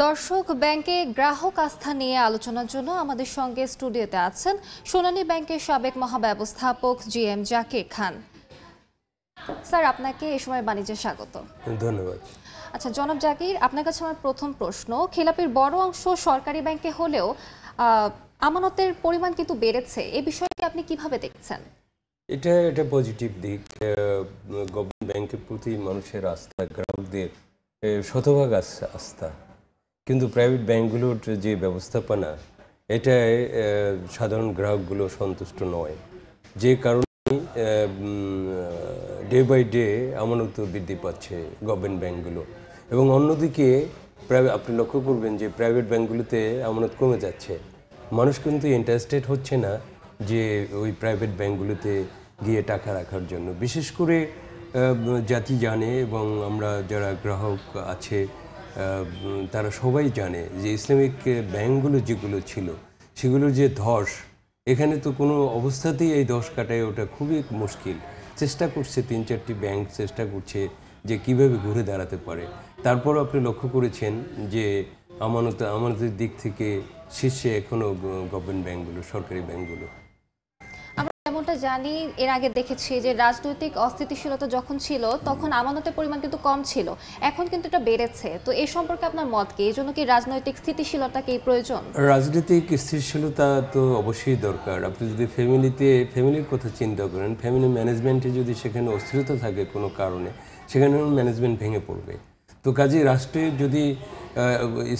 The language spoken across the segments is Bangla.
দর্শক, ব্যাংকে গ্রাহক আস্থা নিয়ে আলোচনার জন্য আমাদের সঙ্গে স্টুডিওতে আছেন সোনালী ব্যাংকের সাবেক মহাব্যবস্থাপক জিএম জাকির খান। স্যার, আপনাকে এই সময় বাণিজ্যে স্বাগত। ধন্যবাদ। আচ্ছা জনাব জাকির, আপনার কাছে আমার প্রথম প্রশ্ন, খেলাপির বড় অংশ সরকারি ব্যাংকে হলেও আমানতের পরিমাণ কিন্তু বেড়েছে, এই বিষয়টি আপনি কিভাবে দেখছেন? এটা পজিটিভ দিক। গভর্নমেন্ট ব্যাংকের প্রতি মানুষের আস্থা, গ্রাহকদের শতভাগ আস্থা, কিন্তু প্রাইভেট ব্যাংকগুলোর যে ব্যবস্থাপনা, এটায় সাধারণ গ্রাহকগুলো সন্তুষ্ট নয়, যে কারণে ডে বাই ডে আমানত বৃদ্ধি পাচ্ছে গভর্নমেন্ট ব্যাংকগুলো। এবং অন্যদিকে আপনি লক্ষ্য করবেন যে প্রাইভেট ব্যাংকগুলোতে আমানত কমে যাচ্ছে। মানুষ কিন্তু ইন্টারেস্টেড হচ্ছে না যে ওই প্রাইভেট ব্যাংকগুলোতে গিয়ে টাকা রাখার জন্য। বিশেষ করে জাতি জানে এবং আমরা যারা গ্রাহক আছে তারা সবাই জানে যে ইসলামিক ব্যাংকগুলো যেগুলো ছিল সেগুলোর যে ধস, এখানে তো কোনো অবস্থাতেই এই ধস কাটায় ওটা খুবই মুশকিল। চেষ্টা করছে ৩-৪টি ব্যাংক চেষ্টা করছে যে কিভাবে ঘুরে দাঁড়াতে পারে। তারপর আপনি লক্ষ্য করেছেন যে আমানতের দিক থেকে শীর্ষে এখনও গভর্নমেন্ট ব্যাংকগুলো, সরকারি ব্যাংকগুলো। আমরা যেমনটা জানি, এর আগে দেখেছি যে রাজনৈতিক অস্থিতিশীলতা যখন ছিল তখন আমানতের পরিমাণ কিন্তু কম ছিল, এখন কিন্তু এটা বেড়েছে। তো এই সম্পর্কে আপনার মত কি? এই জন্য কি রাজনৈতিক স্থিতিশীলতা কি প্রয়োজন? রাজনৈতিক স্থিতিশীলতা তো অবশ্যই দরকার। আপনি যদি ফ্যামিলির কথা চিন্তা করেন, ফ্যামিলি ম্যানেজমেন্টে যদি সেখানে অস্থিরতা থাকে কোনো কারণে, সেখানে ম্যানেজমেন্ট ভেঙে পড়বে। তো কাজে রাষ্ট্রে যদি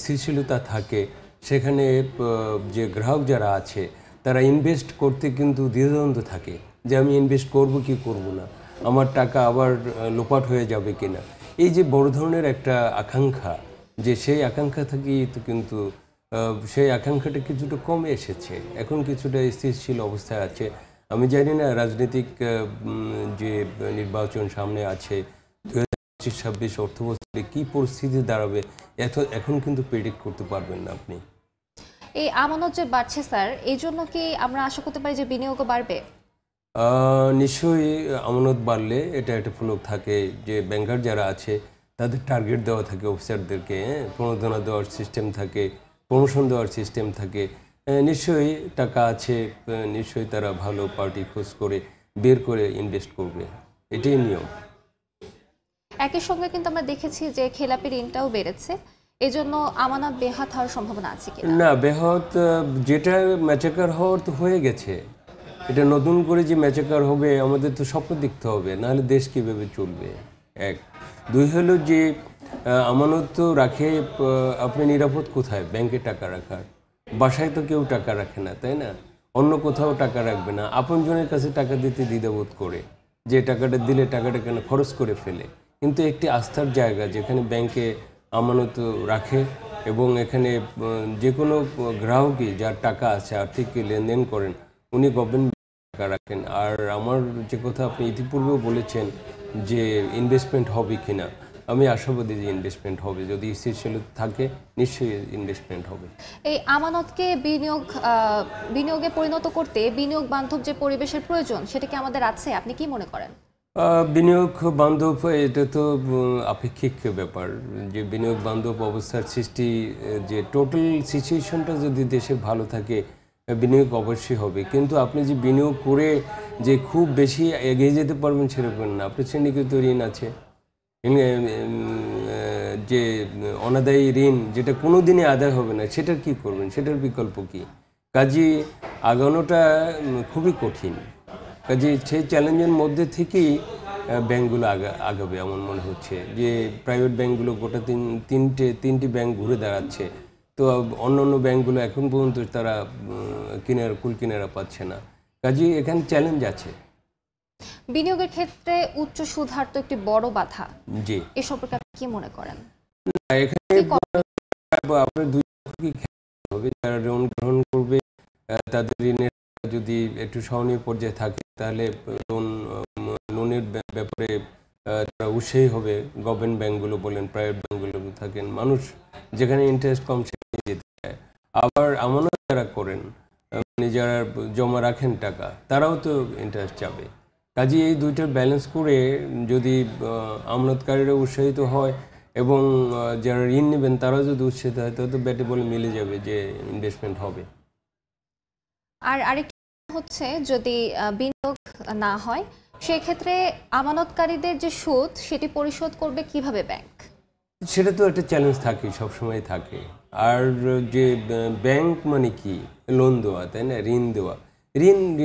স্থিতিশীলতা থাকে, সেখানে যে গ্রাহক যারা আছে তারা ইনভেস্ট করতে কিন্তু দ্বিধাদ্বন্দ্ব থাকে যে আমি ইনভেস্ট করব কি করব না, আমার টাকা আবার লোপাট হয়ে যাবে কিনা। এই যে বড় ধরনের একটা আকাঙ্ক্ষা, যে সেই আকাঙ্ক্ষা থেকেই তো কিন্তু সেই আকাঙ্ক্ষাটা কিছুটা কমে এসেছে, এখন কিছুটা স্থিতিশীল অবস্থায় আছে। আমি জানি না রাজনৈতিক যে নির্বাচন সামনে আছে 2025-26 অর্থবছরে কী পরিস্থিতি দাঁড়াবে, এখন কিন্তু প্রেডিক্ট করতে পারবেন না আপনি। এই আমানত যে বাড়ছে স্যার, এই জন্য কি আমরা আশা করতে পারি যে বিনিয়োগও বাড়বে? নিশ্চয়ই আমানত বাড়লে এটা একটা ফলক থাকে যে ব্যাংকার যারা আছে তাদের টার্গেট দেওয়া থাকে, অফিসারদেরকে প্রণোদনা দেওয়ার সিস্টেম থাকে, প্রমোশন দেওয়ার সিস্টেম থাকে। নিশ্চয়ই টাকা আছে, নিশ্চয়ই তারা ভালো পার্টি খোঁজ করে বের করে ইনভেস্ট করবে, এটাই নিয়ম। একই সঙ্গে কিন্তু আমরা দেখেছি যে খেলাপি ঋণটাও বেড়েছে, এজন্য আমানত বেহাত হওয়ার সম্ভাবনা আছে কি না? বেহাত যেটা ম্যাচাকার হওয়ার তো হয়ে গেছে, এটা নতুন করে যে ম্যাচাকার হবে আমাদের তো স্বপ্ন দেখতে হবে, নাহলে দেশ কীভাবে চলবে। এক, দুই হলো যে আমানত তো রাখে, আপনি নিরাপদ কোথায়? ব্যাংকে টাকা রাখার, বাসায় তো কেউ টাকা রাখে না, তাই না? অন্য কোথাও টাকা রাখবে না, আপনজনের কাছে টাকা দিতে দ্বিধাবোধ করে, যে টাকাটা দিলে টাকাটা কেন খরচ করে ফেলে। কিন্তু একটি আস্থার জায়গা যেখানে ব্যাংকে আমানত রাখে এবং এখানে যে কোনো গ্রাহকই যার টাকা আছে, আর্থিক লেনদেন করেন, উনি গভর্নমেন্ট টাকা রাখেন। আর আমার যে কথা আপনি ইতিপূর্বেও বলেছেন যে ইনভেস্টমেন্ট হবে কিনা, আমি আশাবাদী যে ইনভেস্টমেন্ট হবে, যদি স্থিতিশীল থাকে নিশ্চয়ই ইনভেস্টমেন্ট হবে। এই আমানতকে বিনিয়োগে পরিণত করতে বিনিয়োগ বান্ধব যে পরিবেশের প্রয়োজন, সেটা কি আমাদের আছে? আপনি কি মনে করেন? বিনিয়োগ বান্ধব এটা তো আপেক্ষিক ব্যাপার, যে বিনিয়োগ বান্ধব অবস্থার সৃষ্টি, যে টোটাল সিচুয়েশনটা যদি দেশে ভালো থাকে বিনিয়োগ অবশ্যই হবে। কিন্তু আপনি যে বিনিয়োগ করে যে খুব বেশি এগিয়ে যেতে পারবেন সেরকম না। আপনার শ্রেণীকৃত ঋণ আছে, যে অনাদায়ী ঋণ যেটা কোনো দিনই আদায় হবে না, সেটার কি করবেন? সেটার বিকল্প কি? কাজে আগানোটা খুবই কঠিন। কাজে সেই চ্যালেঞ্জের মধ্যে থেকেই ব্যাংকগুলো আগাবে এমন মনে হচ্ছে, যে প্রাইভেট ব্যাংকগুলো গোটা তিনটি ব্যাংক ঘুরে দাঁড়াচ্ছে। তো অন্য ব্যাংকগুলো এখন পর্যন্ত তারা কুল কিনারা পাচ্ছে না। কাজে এখানে চ্যালেঞ্জ আছে। বিনিয়োগের ক্ষেত্রে উচ্চ সুদ হার তো একটি বড় বাধা। জি, এ সম্পর্কে আপনি কি মনে করেন? এখানে আপনার দুই পক্ষকে খেয়াল হবে, যারা ঋণ গ্রহণ করবে তাদের ঋণের যদি একটু সহনীয় পর্যায়ে থাকে তাহলে লোনের ব্যাপারে তারা উৎসাহী হবে। গভর্নমেন্ট ব্যাংকগুলো বলেন, প্রাইভেট ব্যাংকগুলো থাকেন, মানুষ যেখানে ইন্টারেস্ট কম সেখানে যেতে চায়। আবার আমানত যারা করেন, মানে যারা জমা রাখেন টাকা, তারাও তো ইন্টারেস্ট যাবে। কাজে এই দুইটার ব্যালেন্স করে যদি আমানতকারীরা উৎসাহিত হয়, এবং যারা ঋণ নেবেন তারাও যদি উৎসাহিত হয় তাহলে তো ব্যাটে বলে মিলে যাবে যে ইনভেস্টমেন্ট হবে। আর আরেকটি হচ্ছে যদি বিনিয়োগ না হয় সেক্ষেত্রে আমানতকারীদের যে সুদ সেটি পরিশোধ করবে কিভাবে ব্যাংক? সেটা তো একটা চ্যালেঞ্জ থাকে, সবসময় থাকে। আর যে ব্যাংক মানে কি, লোন দেওয়া, তাই না, ঋণ দেওয়া।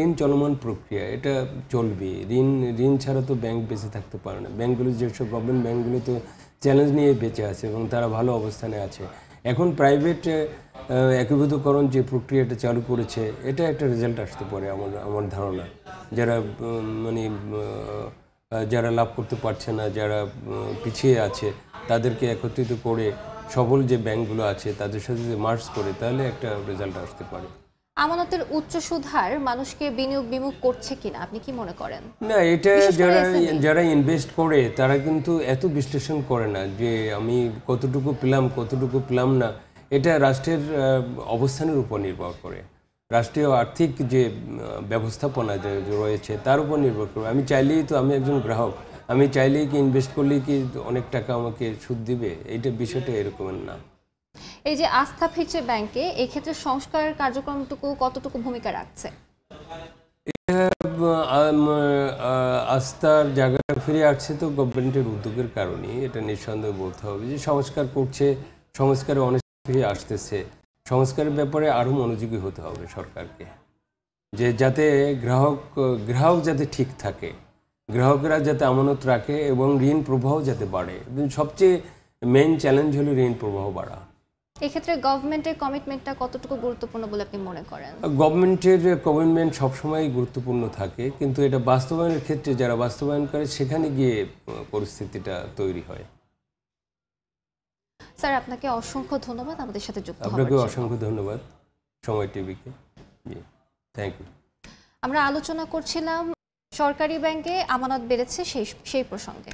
ঋণ চলমান প্রক্রিয়া, এটা চলবে। ঋণ ছাড়া তো ব্যাংক বেঁচে থাকতে পারে না। ব্যাংকগুলো যেসব প্রবলেম, ব্যাংকগুলো তো চ্যালেঞ্জ নিয়ে বেঁচে আছে এবং তারা ভালো অবস্থানে আছে। এখন প্রাইভেট একীভূতকরণ যে প্রক্রিয়াটা চালু করেছে, এটা একটা রেজাল্ট আসতে পারে আমার ধারণা। যারা মানে যারা লাভ করতে পারছে না, যারা পিছিয়ে আছে, তাদেরকে একত্রিত করে সবল যে ব্যাংকগুলো আছে তাদের সাথে যদি মার্জ করে তাহলে একটা রেজাল্ট আসতে পারে। আমানতের উচ্চ সুদ হার মানুষকে বিনিয়োগ বিমুখ করছে কিনা আপনি কি মনে করেন? না, এটা যারা ইনভেস্ট করে তারা কিন্তু এত বিশ্লেষণ করে না যে আমি কতটুকু পেলাম না। এটা রাষ্ট্রের অবস্থানের উপর নির্ভর করে, রাষ্ট্রীয় আর্থিক যে ব্যবস্থাপনা যে রয়েছে তার উপর নির্ভর করে। আমি চাইলেই তো, আমি একজন গ্রাহক, আমি চাইলেই কি ইনভেস্ট করলেই কি অনেক টাকা আমাকে সুদ দিবে, এইটা বিষয়টা এরকমের না। এই যে আস্থা ফিরছে ব্যাংকে, এই ক্ষেত্রে সংস্কার কার্যক্রমটুকু কতটুকু ভূমিকা রাখছে? আস্থার জায়গাটা ফিরে আসছে তো গভর্নমেন্টের উদ্যোগের কারণে, এটা নিঃসন্দেহে বলতে হবে যে সংস্কার করছে, সংস্কারে অনেক ফিরে আসতেছে। সংস্কারের ব্যাপারে আরও মনোযোগী হতে হবে সরকারকে, যে যাতে গ্রাহক যাতে ঠিক থাকে, গ্রাহকরা যাতে আমানত রাখে এবং ঋণ প্রবাহ যাতে বাড়ে। সবচেয়ে মেইন চ্যালেঞ্জ হলো ঋণ প্রবাহ বাড়া। এক্ষেত্রে গভর্নমেন্টের কমিটমেন্টটা কতটুকু গুরুত্বপূর্ণ বলে আপনি মনে করেন? গভর্নমেন্টের কমিটমেন্ট সবসময় গুরুত্বপূর্ণ থাকে, কিন্তু এটা বাস্তবায়নের ক্ষেত্রে যারা বাস্তবায়ন করে সেখানে গিয়ে পরিস্থিতিটা তৈরি হয়। স্যার, আপনাকে অসংখ্য ধন্যবাদ আমাদের সাথে যুক্ত হওয়ার আপনাকে জন্য। অসংখ্য ধন্যবাদ সময় টিভিকে। জি, থ্যাংক ইউ। আমরা আলোচনা করছিলাম সরকারি ব্যাংকে আমানত বেড়েছে সেই প্রসঙ্গে।